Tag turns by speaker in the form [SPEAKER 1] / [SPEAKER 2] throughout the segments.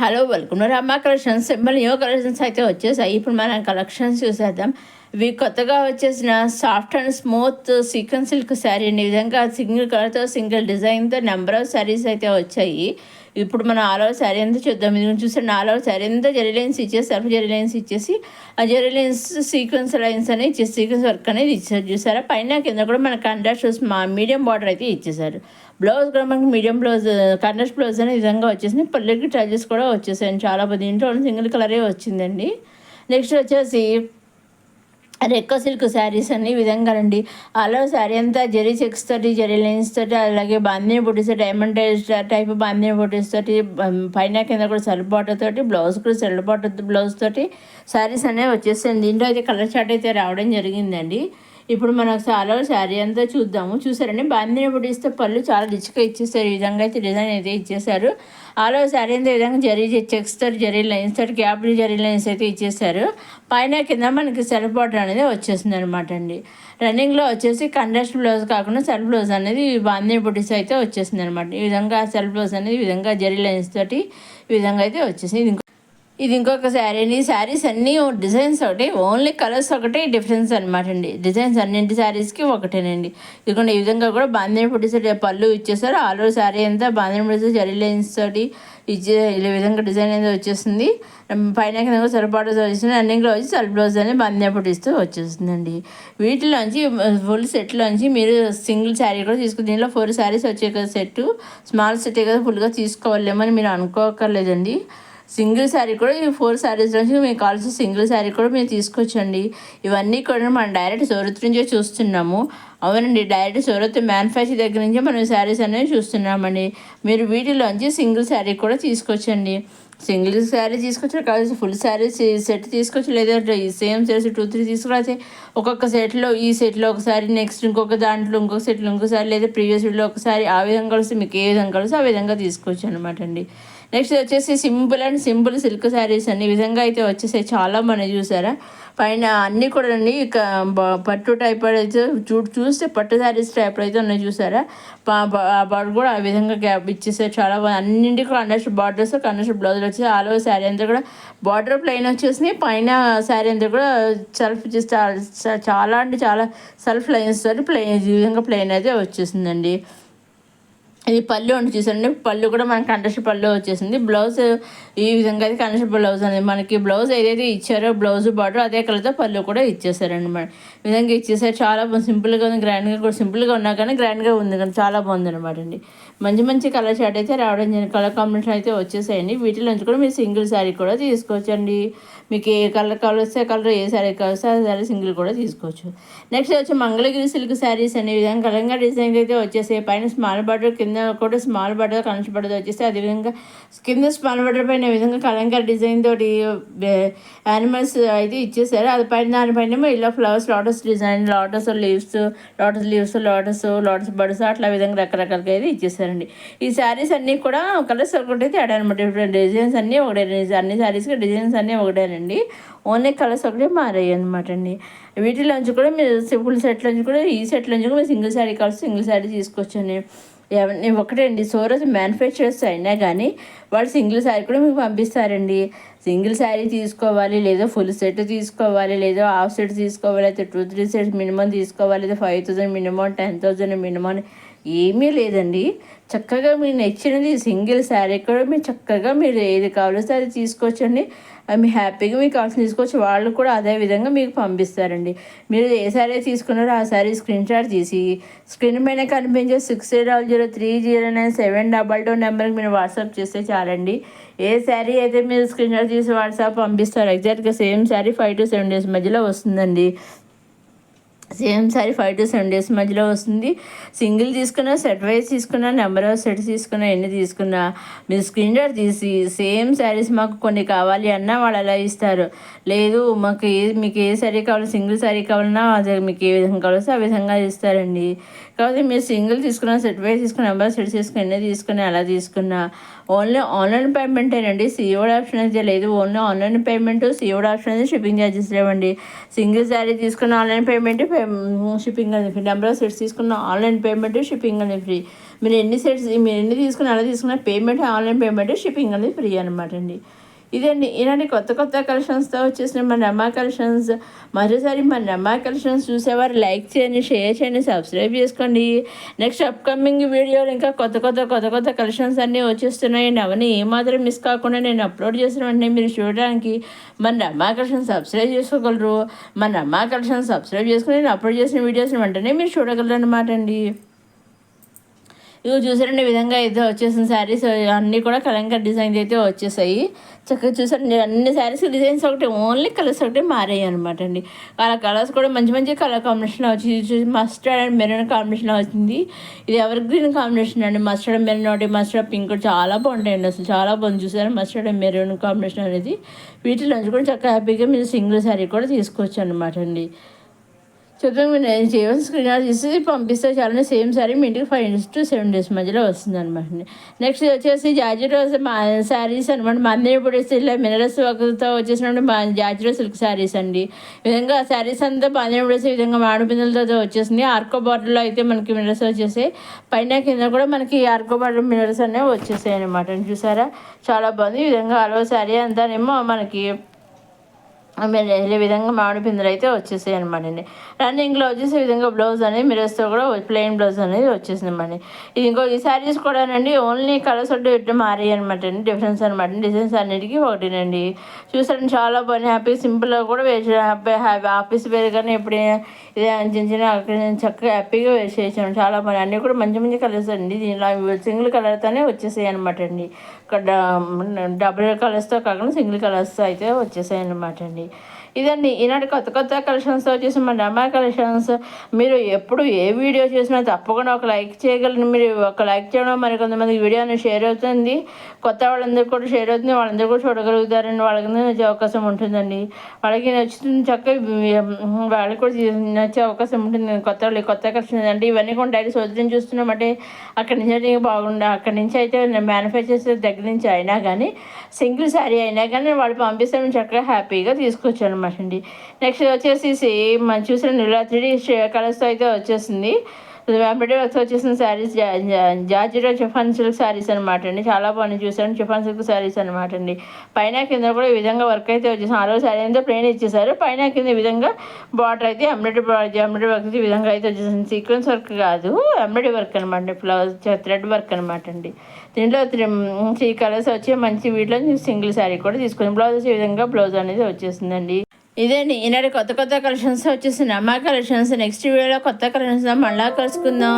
[SPEAKER 1] Hello welcome రమ్మ collections symbol new collections అయితే వచ్చేసాయి. ఇప్పుడు మనం కలెక్షన్స్ చూసేద్దాం. ఇవి కొత్తగా వచ్చేసిన soft and smooth sequence silk sari అండి. ఈ విధంగా సింగిల్ కలర్తో సింగిల్ డిజైన్తో నెంబర్ ఆఫ్ శారీస్ అయితే వచ్చాయి. ఇప్పుడు మనం ఆల్ ఓవర్ శారీ అంతా చూద్దాం. ఇది చూస్తే ఆల్ ఓవర్ శారీ అంతా జెరీ లైన్స్ ఇచ్చేసి సెల్ఫ్ జెరీ లైన్స్ ఇచ్చేసి ఆ జెరీ లైన్స్ సీక్వెన్స్ లైన్స్ అనేది ఇచ్చేసి సీక్వెన్స్ వర్క్ అనేది ఇచ్చారు. చూసారా పైన కింద కూడా మన కాంట్రాస్ట్ మీడియం బార్డర్ అయితే ఇచ్చేసారు. బ్లౌజ్ కూడా మనకి మీడియం బ్లౌజ్ కాంట్రాస్ట్ బ్లౌజ్ అనే విధంగా వచ్చేసింది. పల్లెకి ట్రజెస్ కూడా వచ్చేసాయి. చాలా బాగుంది. ఇంట్లో సింగిల్ కలరే వచ్చిందండి. నెక్స్ట్ వచ్చేసి రెక్క సిల్క్ శారీస్ అన్ని విధంగా అండి. అలా శారీ అంతా జెరీ చెక్స్ తోటి జెరీ లైన్స్ తోటి అలాగే బాందిని బుటీస్ డైమండ్ టైప్ బాందిని బుటీస్ తోటి పైన కింద కూడా సెల్ఫ్ బాటర్ తోటి బ్లౌజ్ కూడా సెల్ఫ్ బాటర్ బ్లౌజ్ తోటి శారీస్ అనేవి వచ్చేసాయి. దీంట్లో అయితే కలర్ చార్ట్ అయితే రావడం జరిగిందండి. ఇప్పుడు మనం చాలా శారీ అంతా చూద్దాము. చూసారండి బాందిని బుటీస్తో పళ్ళు చాలా రిచ్గా ఇచ్చేసారు. ఈ విధంగా అయితే డిజైన్ అయితే ఇచ్చేసారు. ఆలో శారీ అంతా ఈ విధంగా జరీ చెక్స్ తోటి జరీ లైన్స్ తోటి గ్యాప్ జరీ లైన్స్ అయితే ఇచ్చేసారు. పైన కింద మనకి సెల్ఫ్ బార్డర్ అనేది వచ్చేసింది అనమాట అండి. రన్నింగ్లో వచ్చేసి కంట్రాస్ట్ బ్లౌజ్ కాకుండా సెల్ఫ్ బ్లౌజ్ అనేది బాందిని బుటీస్ అయితే వచ్చేసింది అనమాట. ఈ విధంగా సెల్ఫ్ బ్లౌజ్ అనేది ఈ విధంగా జరీ లైన్స్ తోటి ఈ విధంగా అయితే వచ్చేసింది. ఇది ఇంకొక శారీని. శారీస్ అన్నీ డిజైన్స్ ఒకటి, ఓన్లీ కలర్స్ ఒకటి డిఫరెన్స్ అనమాట అండి. డిజైన్స్ అన్నింటి శారీస్కి ఒకటేనండి. ఇదిగోండి ఈ విధంగా కూడా బాందిని బుటీస్ పళ్ళు ఇచ్చేసారు. ఆల్ ఓవర్ శారీ అంతా బాందిని బుటీస్ జరీ లైన్స్ తోటి ఈ విధంగా డిజైన్ అనేది వచ్చేస్తుంది. పైన కింద సెల్ఫ్ బార్డర్స్ వచ్చేసింది. రన్నింగ్లో వచ్చి సెల్ఫ్ బ్లౌజ్ అనేది బాందిని బుటీస్తో వచ్చేస్తుందండి. వీటిలోంచి ఫుల్ సెట్లోంచి మీరు సింగిల్ శారీ కూడా తీసుకుని దీనిలో 4 శారీస్ వచ్చే కదా సెట్, స్మాల్ సెట్ కదా ఫుల్గా తీసుకోవాలేమని మీరు అనుకోకర్లేదండి. సింగిల్ శారీ కూడా ఈ 4 శారీస్ నుంచి మీకు కావాల్సిన సింగిల్ శారీ కూడా మేము తీసుకొచ్చండి. ఇవన్నీ కూడా మనం డైరెక్ట్ సూరత్ నుంచే చూస్తున్నాము. అవునండి, డైరెక్ట్ సూరత్ మ్యానుఫ్యాక్చర్ దగ్గర నుంచే మనం శారీస్ అనేవి చూస్తున్నామండి. మీరు వీటిలోంచి సింగిల్ శారీ కూడా తీసుకొచ్చండి. సింగిల్ శారీ తీసుకొచ్చారు కాదు, ఫుల్ శారీ సెట్ తీసుకొచ్చి లేదా ఈ సేమ్ శారీస్ 2-3 తీసుకురాతే ఒక్కొక్క సెట్లో ఈ సెట్లో ఒకసారి నెక్స్ట్ ఇంకొక దాంట్లో ఇంకొక సెట్లో ఇంకోసారి లేదా ప్రీవియస్ వీడియోలో ఒకసారి ఆ విధంగా కలిసి మీకు ఏ విధంగా కలిసి ఆ విధంగా తీసుకోవచ్చు అనమాట అండి. నెక్స్ట్ వచ్చేసి సింపుల్ సిల్క్ శారీస్ అన్ని విధంగా అయితే వచ్చేసాయి. చాలా మనం చూసారా పైన అన్నీ కూడా అండి పట్టు టైప్ అయితే చూస్తే పట్టు శారీస్ టైప్ అయితే ఉన్నాయి చూసారా. బార్డర్ కూడా ఆ విధంగా గ్యాప్ ఇచ్చేసారు. చాలా బాగుంది. అన్నింటికి కండస్ట్ బార్డర్స్ కండస్ట్ బ్లౌజులు వచ్చేసి ఆల్ ఓవర్ శారీ అంతా కూడా బార్డర్ ప్లెయిన్ వచ్చేసి పైన శారీ అంతా కూడా సెల్ఫ్ చాలా అంటే చాలా సెల్ఫ్ లైన్స్ తోటి ప్లెయిన్ ఈ విధంగా ప్లెయిన్ అయితే వచ్చేసిందండి. ఇది పళ్ళు అంటే చూసారండి, పళ్ళు కూడా మనకి కంట్రాస్ట్ పళ్ళు వచ్చేసింది. బ్లౌజ్ ఈ విధంగా అయితే కంట్రాస్ట్ బ్లౌజ్ అనేది మనకి బ్లౌజ్ ఏదైతే ఇచ్చారో బ్లౌజ్ బార్డర్ అదే కలర్తో పళ్ళు కూడా ఇచ్చేసారండి. మన విధంగా ఇచ్చేసారు. చాలా సింపుల్గా ఉంది, గ్రాండ్గా కూడా సింపుల్గా ఉన్నా కానీ గ్రాండ్గా ఉంది కానీ చాలా బాగుంది అనమాట అండి. మంచి కలర్ షార్ట్ అయితే రావడం జరిగింది. కలర్ కాంబినేషన్ అయితే వచ్చేసాయండి. వీటిలోంచి కూడా మీరు సింగిల్ శారీ కూడా తీసుకోవచ్చండి. మీకు ఏ కలర్ కావాల్స్తే కలర్, ఏ శారీ కావాల్స్తే ఆ శారీ సింగిల్ కూడా తీసుకోవచ్చు. నెక్స్ట్ వచ్చి మంగళగిరి సిల్క్ శారీస్ అనే విధంగా కలంగా డిజైన్ అయితే వచ్చేసాయి. పైన స్మాల్ బార్డర్ కింద కూడా స్మాల్ బార్డర్ కంచి బార్డర్ వచ్చేసి అదేవిధంగా కింద స్మాల్ బార్డర్ పైన విధంగా కలంగా డిజైన్ తోటి యానిమల్స్ అయితే ఇచ్చేసారు. అది పైన దానిపైన ఇలా flowers lotus design lotus birds అట్లా విధంగా రకరకాలుగా అయితే ఇచ్చేసారండి. ఈ శారీస్ అన్నీ కూడా కలర్స్ ఒకటే తేడా అనమాట. డిఫరెంట్ డిజైన్స్ అన్నీ ఒకటే, అన్ని శారీస్కి డిజైన్స్ అన్నీ ఒకటేనండి. ఓన్లీ కలర్స్ ఒకటే మారాయి అనమాట అండి. వీటిలోంచి కూడా మీరు సింపుల్ సెట్లోంచి కూడా ఈ సెట్లోంచి కూడా మీరు సింగిల్ శారీ కావాల్సి సింగిల్ శారీ తీసుకొచ్చండి. ఒకటే అండి, సూరత్ మ్యానుఫ్యాక్చరర్స్ అయినా కానీ వాళ్ళు సింగిల్ శారీ కూడా మీకు పంపిస్తారండి. సింగిల్ శారీ తీసుకోవాలి, లేదా ఫుల్ సెట్ తీసుకోవాలి, లేదా హాఫ్ సెట్ తీసుకోవాలి, అయితే 2-3 సెట్స్ మినిమం తీసుకోవాలి, లేదా 5,000 మినిమం 10,000 మినిమం ఏమీ లేదండి. చక్కగా మీరు నచ్చినది సింగిల్ శారీ కూడా మీరు చక్కగా మీరు ఏది కావాల్సి అది తీసుకోవచ్చండి. మీ హ్యాపీగా మీకు కావాల్సిన తీసుకోవచ్చు. వాళ్ళు కూడా అదే విధంగా మీకు పంపిస్తారండి. మీరు ఏ శారీ తీసుకున్నారో ఆ శారీ స్క్రీన్ షాట్ తీసి స్క్రీన్ పైన కనిపించే 6800309722 నెంబర్కి మీరు వాట్సాప్ చేస్తే చాలండి. ఏ శారీ అయితే మీరు స్క్రీన్ షాట్ తీసి వాట్సాప్ పంపిస్తారు ఎగ్జాక్ట్గా సేమ్ శారీ 5 to 7 days మధ్యలో వస్తుందండి. సేమ్ శారీ 5 to 7 days మధ్యలో వస్తుంది. సింగిల్ తీసుకున్నా, సెట్ వైజ్ తీసుకున్నా, నెంబర్ ఆఫ్ సెట్స్ తీసుకున్నా, ఎన్ని తీసుకున్నా మీరు స్క్రీన్ షాట్ తీసి సేమ్ శారీస్ మాకు కొన్ని కావాలి అన్నా వాళ్ళు అలా ఇస్తారు. లేదు మీకు ఏ శారీ కావాలి, సింగిల్ శారీ కావాలన్నా అదే మీకు ఏ విధంగా కావాల్సి ఆ విధంగా ఇస్తారండి. కాబట్టి మీరు సింగిల్ తీసుకున్నా, సెట్ వైజ్ తీసుకున్న, నెంబర్ సెట్స్ తీసుకుని, ఎన్ని తీసుకున్నా అలా తీసుకున్నా ఓన్లీ ఆన్లైన్ పేమెంటేనండి, సిఓడి ఆప్షన్ అయితే లేదు. Only online payment, COD option అయితే షిప్పింగ్ ఛార్జెస్ లేవండి. సింగిల్ శారీ తీసుకున్న ఆన్లైన్ పేమెంట్, షిప్పింగ్ అనేది ఫ్రీ. నెంబర్ ఆఫ్ సెట్స్ తీసుకున్న ఆన్లైన్ పేమెంట్, షిప్పింగ్ అనేది ఫ్రీ. మీరు ఎన్ని తీసుకున్న అలా తీసుకున్న పేమెంట్, ఆన్లైన్ పేమెంట్, షిప్పింగ్ అనేది ఫ్రీ అనమాట అండి. ఇదండి ఇలాంటి కొత్త కొత్త కలెక్షన్స్తో వచ్చేసిన మన రమా కలెక్షన్స్. మరోసారి మన రమా కలెక్షన్స్ చూసేవారు లైక్ చేయండి, షేర్ చేయండి, సబ్స్క్రైబ్ చేసుకోండి. నెక్స్ట్ అప్కమింగ్ వీడియోలు ఇంకా కొత్త కలెక్షన్స్ అన్నీ వచ్చేస్తున్నాయండి. అవన్నీ ఏమాత్రం మిస్ కాకుండా నేను అప్లోడ్ చేసిన వెంటనే మీరు చూడడానికి మన రమా కలెక్షన్స్ సబ్స్క్రైబ్ చేసుకోగలరు. మన రమా కలెక్షన్స్ సబ్స్క్రైబ్ చేసుకుని నేను అప్లోడ్ చేసిన వీడియోస్ని వెంటనే మీరు చూడగలరు అనమాట అండి. ఇవి చూసారండి, ఈ విధంగా అయితే వచ్చేసిన శారీస్ అన్నీ కూడా కలంకారీ డిజైన్స్ అయితే వచ్చేసాయి. చక్కగా చూసారండి, అన్ని శారీస్ డిజైన్స్ ఒకటి, ఓన్లీ కలర్స్ ఒకటి మారాయి అనమాట అండి. కలర్స్ కూడా మంచి మంచి కలర్ కాంబినేషన్లో వచ్చింది. మస్టర్డ్ అండ్ మెరూన్ కాంబినేషన్లో వచ్చింది. ఇది ఎవర్ గ్రీన్ కాంబినేషన్ అండి. మస్టర్డ్ అండ్ మెరూన్ ఒకటి, మస్టర్డ్ పింక్ చాలా బాగుంటాయండి. అసలు చాలా బాగుంది. చూసారు మస్టర్డ్ అండ్ మెరూన్ కాంబినేషన్ అనేది. వీటిలోంచి కూడా చక్కగా హ్యాపీగా మీరు సింగిల్ శారీ కూడా తీసుకోవచ్చు అనమాట అండి. చూద్దాం, నేను చేయవలసిన స్క్రీన్ తీసి పంపిస్తే చాలని సేమ్ సారీ మీ ఇంటికి 5 to 7 days మధ్యలో వస్తుంది అనమాట. నెక్స్ట్ వచ్చేసి జార్జెట్ శారీస్ అనమాట. మందిరపూడి ఇలా మినరల్స్ వర్క్తో వచ్చేసినప్పుడు జార్జెట్ సిల్క్ శారీస్ అండి. ఈ విధంగా శారీస్ అంతా మందిరపూడేసి ఈ విధంగా మామిడిపిందలతో వచ్చేసింది. ఆర్కో బార్డర్లో అయితే మనకి మినరల్స్ వచ్చేసాయి. పైన కింద కూడా మనకి ఆర్కో బార్డర్ మినరల్స్ అనేవి వచ్చేసాయి అనమాట. చూసారా, చాలా బాగుంది. ఈ విధంగా అలో శారీ అంతానేమో మనకి ఈ విధంగా మామిడి పిందులు అయితే వచ్చేసాయి అనమాట అండి. రన్నింగ్లో వచ్చేసి ఈ విధంగా బ్లౌజ్ అనేది మిరర్స్తో కూడా ప్లెయిన్ బ్లౌజ్ అనేది వచ్చేసింది అనమాట. ఇది ఈ శారీస్ కూడానండి ఓన్లీ కలర్స్ ఒకటి మారాయి అనమాట అండి. డిఫరెన్స్ అనమాట. డిజైన్స్ అన్నిటికీ ఒకటేనండి. చూసారండి, చాలా బాగుంది. హ్యాపీ సింపుల్గా కూడా వేసి హ్యాపీ ఆఫీస్ వేర్ కానీ ఎప్పుడైనా ఇదే చిన్న అక్కడ చక్కగా హ్యాపీగా వేసి చేసాను. చాలా బాగుంది. అన్నీ కూడా మంచి మంచి కలర్స్ అండి. దీనిలో సింగిల్ కలర్తోనే వచ్చేసాయి అనమాట అండి. ఇక్కడ డబుల్ కలర్స్తో కాకుండా సింగిల్ కలర్స్తో అయితే వచ్చేసాయి అనమాట అండి. ఇదండి ఈనాటి కొత్త కలెక్షన్స్తో వచ్చేసి మన రమా కలెక్షన్స్. మీరు ఎప్పుడు ఏ వీడియో చేసినా తప్పకుండా ఒక లైక్ చేయగలరు. మీరు ఒక లైక్ చేయడం మరి కొంతమందికి వీడియో అనేది షేర్ అవుతుంది. కొత్త వాళ్ళందరికీ కూడా షేర్ అవుతుంది. వాళ్ళందరూ కూడా చూడగలుగుతారండి. వాళ్ళకి నచ్చే అవకాశం ఉంటుందండి. వాళ్ళకి నచ్చుతుంది, చక్కగా వాళ్ళకి కూడా నచ్చే అవకాశం ఉంటుంది. కొత్త కలెక్షన్ అంటే ఇవన్నీ కూడా డైలీ సోదరిని చూస్తున్నామంటే అక్కడి నుంచి అక్కడి నుంచి అయితే మ్యానుఫ్యాక్చర్స్ దగ్గర నుంచి అయినా కానీ సింగిల్ శారీ అయినా కానీ వాళ్ళు పంపిస్తే మేము చక్కగా హ్యాపీగా తీసుకొచ్చాను అనమాట అండి. నెక్స్ట్ వచ్చేసి సేమ్ మనం చూసిన ఇలా 3D కలర్స్తో అయితే వచ్చేసింది. వెంబడి వచ్చేసిన saris georgette chiffon silk saris అనమాట అండి. చాలా బాగుంది. చూసాను, చిఫాన్ సిల్క్ శారీస్ అనమాట అండి. పైన కింద కూడా ఈ విధంగా వర్క్ అయితే వచ్చేసి ఆ రోజు శారీ అంతా ప్లెయిన్ ఇచ్చేసారు. పైన కింద ఈ విధంగా బార్డర్ అయితే ఎంబ్రాయిడరీ వర్క్ అయితే ఈ విధంగా అయితే వచ్చేసింది. సీక్వెన్స్ వర్క్ కాదు, ఎంబ్రాయిడరీ వర్క్ అనమాట. బ్లౌజ్ థ్రెడ్ వర్క్ అనమాట అండి. దీంట్లో 3 కలర్స్ వచ్చి మంచి వీటిలో సింగిల్ శారీ కూడా తీసుకుంది. బ్లౌజ్ ఈ విధంగా బ్లౌజ్ అనేది వచ్చేసిందండి. ఇదేండి ఈనాడు కొత్త కలెక్షన్స్ వచ్చేసి రమా కలెక్షన్స్. నెక్స్ట్ వీడియోలో కొత్త కలెక్షన్స్ మళ్ళీ కలుసుకుందాం.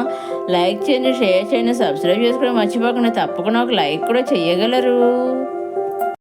[SPEAKER 1] లైక్ చేయండి, షేర్ చేయండి, సబ్స్క్రైబ్ చేసుకోవడం మర్చిపోకుండా తప్పకుండా ఒక లైక్ కూడా చేయగలరు.